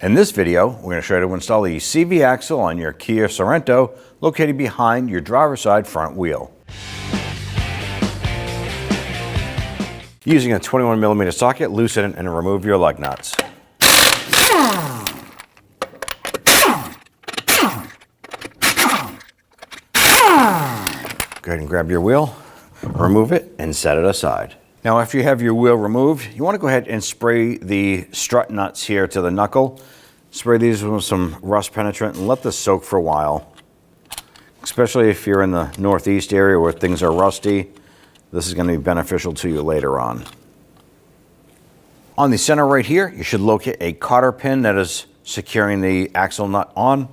In this video, we're going to show you how to install the CV axle on your Kia Sorento located behind your driver's side front wheel. Using a 21mm socket, loosen and remove your lug nuts. Go ahead and grab your wheel, remove it, and set it aside. Now, after you have your wheel removed, you want to go ahead and spray the strut nuts here to the knuckle. Spray these with some rust penetrant and let this soak for a while. Especially if you're in the northeast area where things are rusty, this is going to be beneficial to you later on. On the center right here, you should locate a Cotter pin that is securing the axle nut on.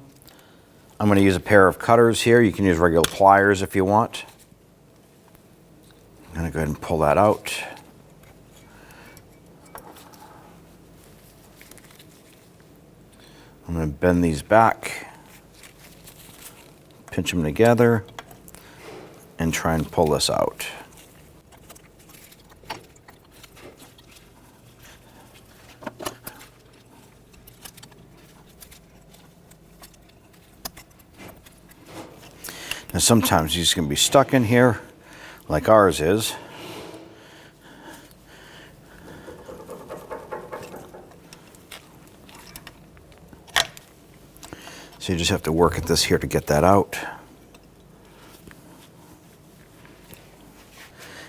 I'm going to use a pair of cutters here. You can use regular pliers if you want. I'm going to go ahead and pull that out. I'm going to bend these back, pinch them together, and try and pull this out. Now sometimes these can be stuck in here, like ours is. So you just have to work at this here to get that out.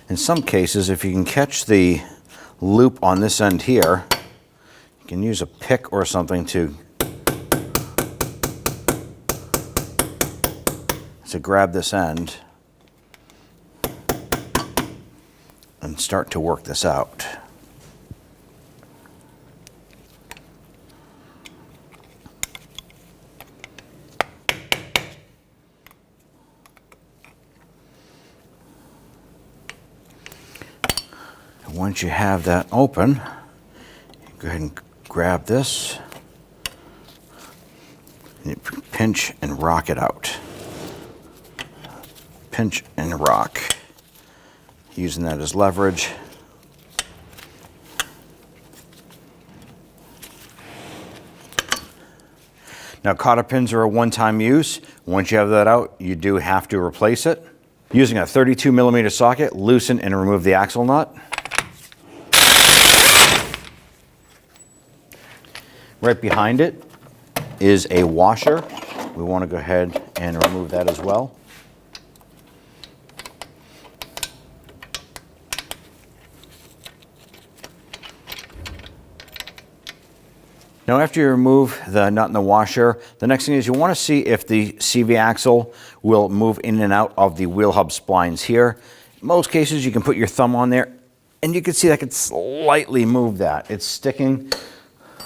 In some cases, if you can catch the loop on this end here, you can use a pick or something to grab this end and start to work this out. And once you have that open, go ahead and grab this and you pinch and rock it out. Pinch and rock, using that as leverage. Now, Cotter pins are a one-time use. Once you have that out, you do have to replace it. Using a 32mm socket, loosen and remove the axle nut. Right behind it is a washer. We want to go ahead and remove that as well. Now, after you remove the nut in the washer, the next thing is you want to see if the CV axle will move in and out of the wheel hub splines here. In most cases, you can put your thumb on there, and you can see that I can slightly move that. It's sticking.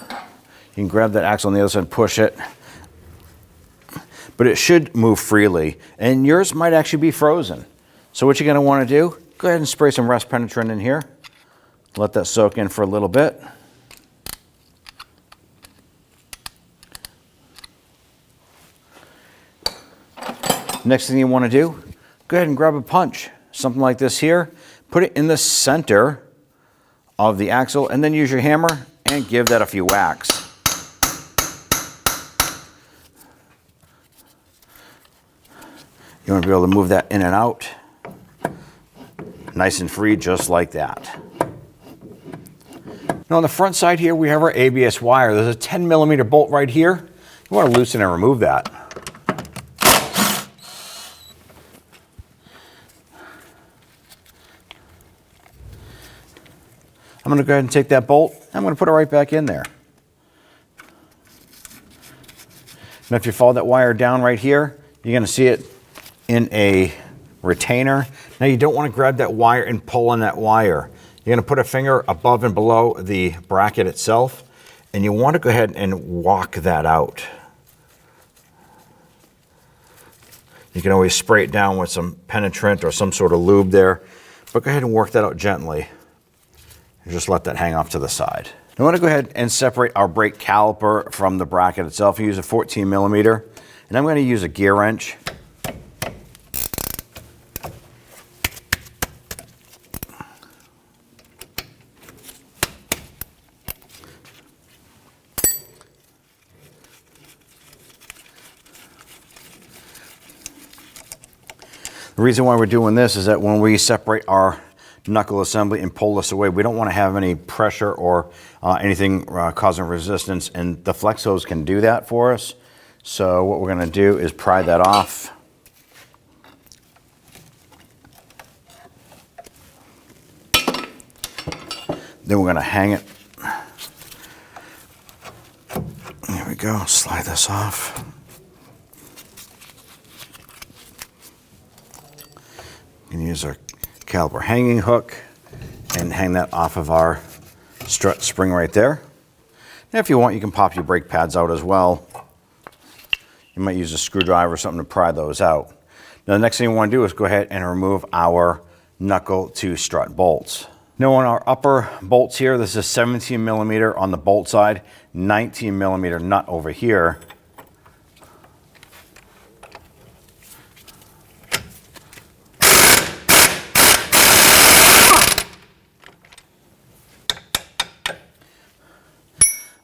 You can grab that axle on the other side and push it, but it should move freely, and yours might actually be frozen. So what you're going to want to do, go ahead and spray some rust penetrant in here. Let that soak in for a little bit. Next thing you want to do, go ahead and grab a punch, something like this here, put it in the center of the axle, and then use your hammer and give that a few whacks. You want to be able to move that in and out, nice and free, just like that. Now on the front side here, we have our ABS wire. There's a 10mm bolt right here. You want to loosen and remove that. I'm going to go ahead and take that bolt. I'm going to put it right back in there. Now if you follow that wire down right here, you're going to see it in a retainer. Now you don't want to grab that wire and pull on that wire. You're going to put a finger above and below the bracket itself, and you want to go ahead and walk that out. You can always spray it down with some penetrant or some sort of lube there, but go ahead and work that out gently. Just let that hang off to the side. Now I want to go ahead and separate our brake caliper from the bracket itself. You use a 14mm, and I'm going to use a gear wrench. The reason why we're doing this is that when we separate our knuckle assembly and pull this away, we don't want to have any pressure or anything causing resistance, and the flex hose can do that for us. So what we're going to do is pry that off. Then we're going to hang it. There we go. Slide this off. You can use our caliper hanging hook and hang that off of our strut spring right there. And if you want, you can pop your brake pads out as well. You might use a screwdriver or something to pry those out. Now the next thing we want to do is go ahead and remove our knuckle to strut bolts. Now on our upper bolts here, this is 17 millimeter on the bolt side, 19 millimeter nut over here.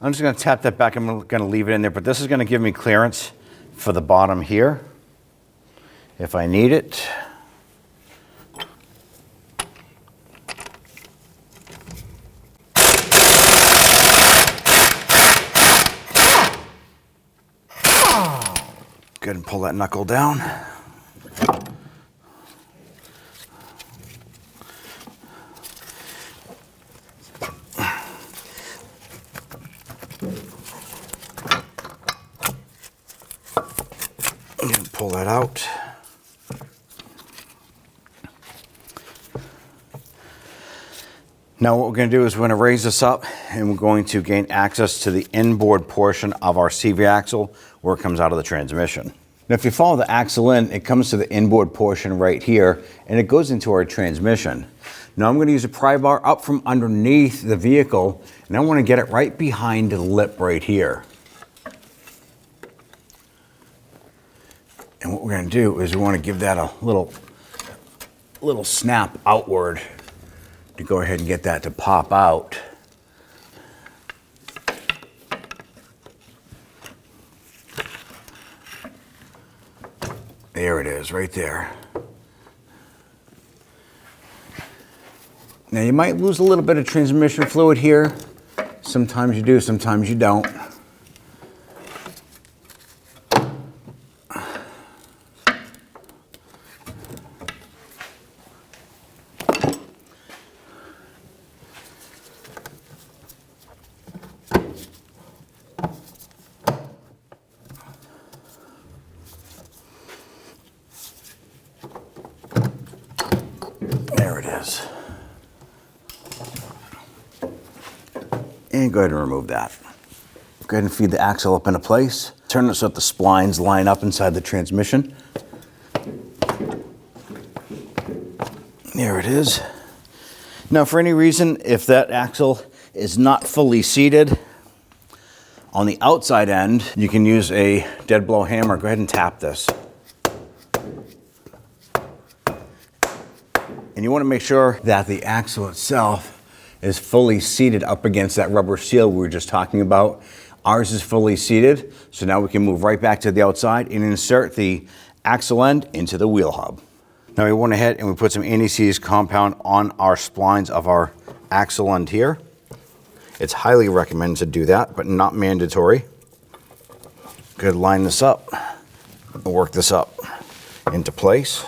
I'm just going to tap that back. I'm going to leave it in there, but this is going to give me clearance for the bottom here if I need it. Go ahead and pull that knuckle down. And pull that out. Now what we're going to do is we're going to raise this up and we're going to gain access to the inboard portion of our CV axle where it comes out of the transmission. Now if you follow the axle in, it comes to the inboard portion right here and it goes into our transmission. Now I'm going to use a pry bar up from underneath the vehicle and I want to get it right behind the lip right here. And what we're going to do is we want to give that a little snap outward to go ahead and get that to pop out. There it is, right there. Now you might lose a little bit of transmission fluid here. Sometimes you do, sometimes you don't. There it is. And go ahead and remove that. Go ahead and feed the axle up into place. Turn it so that the splines line up inside the transmission. There it is. Now for any reason, if that axle is not fully seated, on the outside end, you can use a dead blow hammer. Go ahead and tap this. And you want to make sure that the axle itself is fully seated up against that rubber seal we were just talking about. Ours is fully seated, so now we can move right back to the outside and insert the axle end into the wheel hub. Now we went ahead and we put some anti-seize compound on our splines of our axle end here. It's highly recommended to do that, but not mandatory. Good, line this up and work this up into place.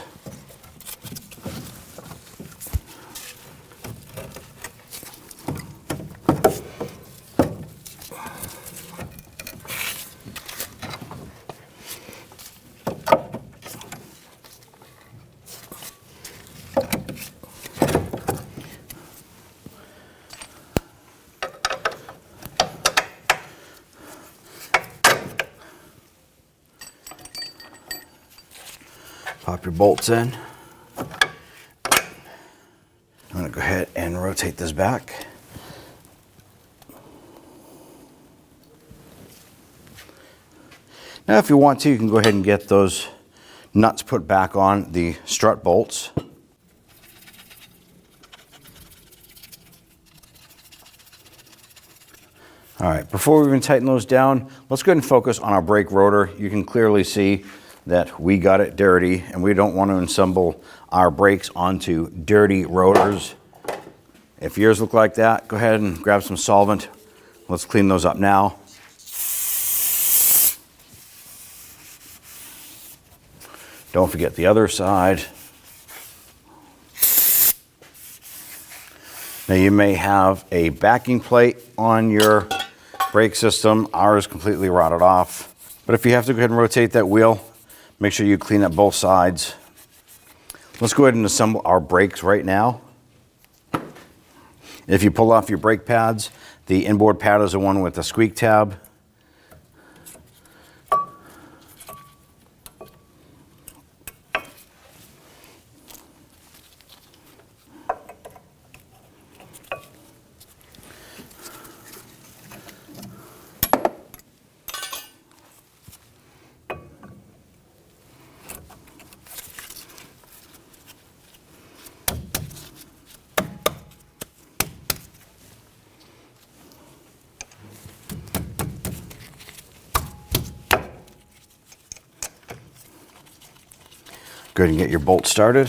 Pop your bolts in. I'm going to go ahead and rotate this back. Now if you want to, you can go ahead and get those nuts put back on the strut bolts. All right, before we even tighten those down, let's go ahead and focus on our brake rotor. You can clearly see that we got it dirty and we don't want to assemble our brakes onto dirty rotors. If yours look like that, go ahead and grab some solvent. Let's clean those up now. Don't forget the other side. Now you may have a backing plate on your brake system. Ours completely rotted off. But if you have to go ahead and rotate that wheel, make sure you clean up both sides. Let's go ahead and assemble our brakes right now. If you pull off your brake pads, the inboard pad is the one with the squeak tab. Go ahead and get your bolt started.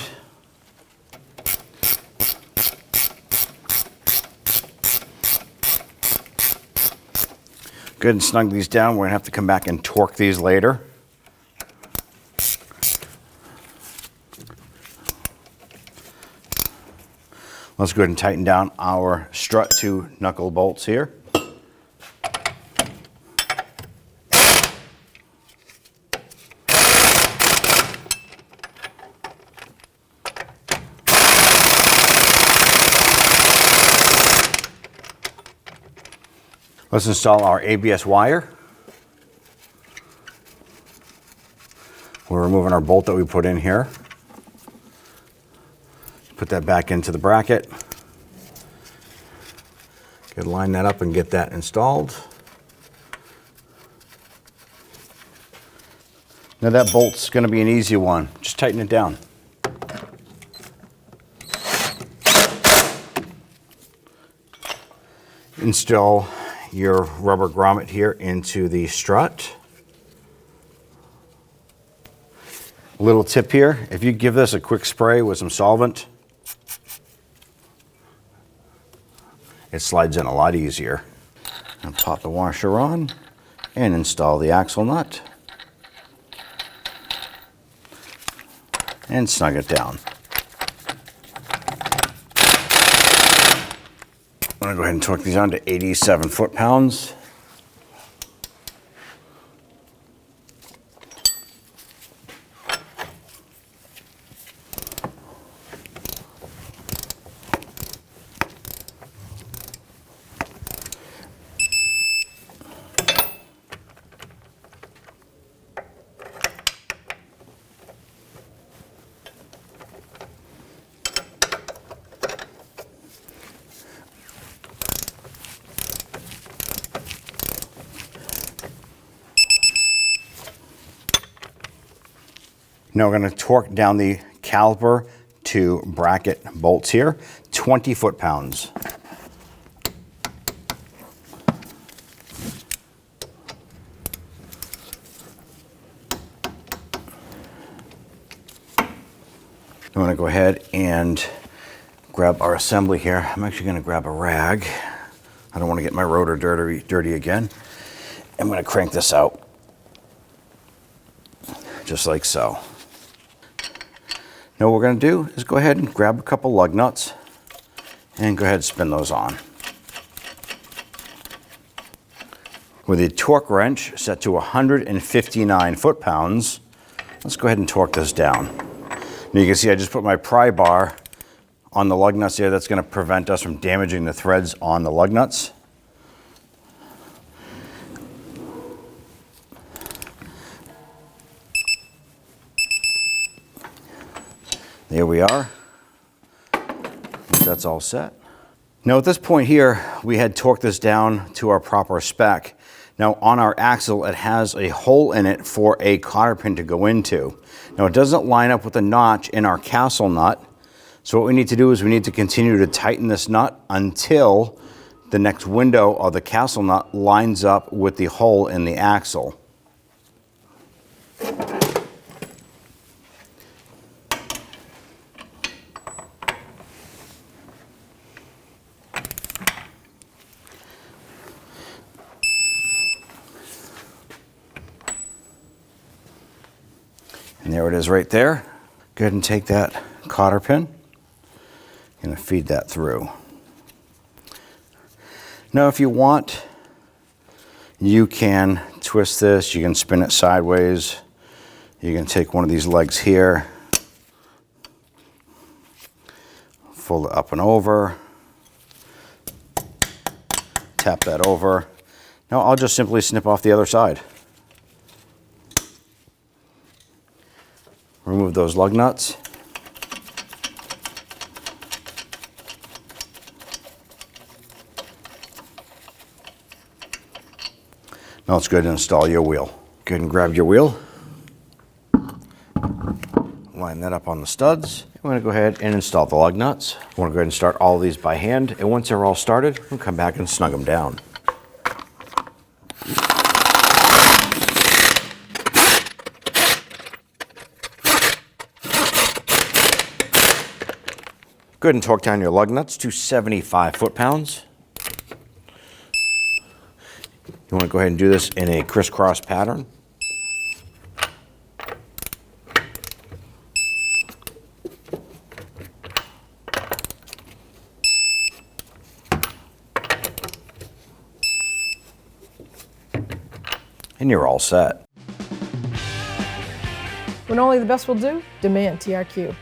Go ahead and snug these down. We're gonna have to come back and torque these later. Let's go ahead and tighten down our strut 2 knuckle bolts here. Let's install our ABS wire. We're removing our bolt that we put in here. Put that back into the bracket. Good, line that up and get that installed. Now that bolt's going to be an easy one. Just tighten it down. Install your rubber grommet here into the strut. A little tip here, if you give this a quick spray with some solvent, it slides in a lot easier. And pop the washer on and install the axle nut and snug it down. I'm gonna go ahead and torque these on to 87 foot-pounds. Now we're going to torque down the caliper to bracket bolts here, 20 foot-pounds. I'm going to go ahead and grab our assembly here. I'm actually going to grab a rag. I don't want to get my rotor dirty again. I'm going to crank this out, just like so. Now what we're going to do is go ahead and grab a couple lug nuts and go ahead and spin those on. With the torque wrench set to 159 foot-pounds, let's go ahead and torque this down. Now you can see I just put my pry bar on the lug nuts there. That's going to prevent us from damaging the threads on the lug nuts. There we are. That's all set. Now at this point here, we had torqued this down to our proper spec. Now on our axle, it has a hole in it for a cotter pin to go into. Now it doesn't line up with the notch in our castle nut. So what we need to do is we need to continue to tighten this nut until the next window of the castle nut lines up with the hole in the axle. And there it is right there. Go ahead and take that cotter pin. Going to feed that through. Now if you want, you can twist this, you can spin it sideways. You can take one of these legs here, fold it up and over, tap that over. Now I'll just simply snip off the other side. Remove those lug nuts. Now let's go ahead and install your wheel. Go ahead and grab your wheel. Line that up on the studs. I'm going to go ahead and install the lug nuts. I want to go ahead and start all of these by hand, and once they're all started, we'll come back and snug them down. Go ahead and torque down your lug nuts to 75 foot-pounds. You want to go ahead and do this in a crisscross pattern. And you're all set. When only the best will do, demand TRQ.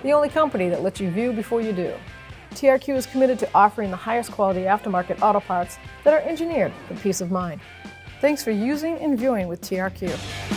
The only company that lets you view before you do. TRQ is committed to offering the highest quality aftermarket auto parts that are engineered for peace of mind. Thanks for using and viewing with TRQ.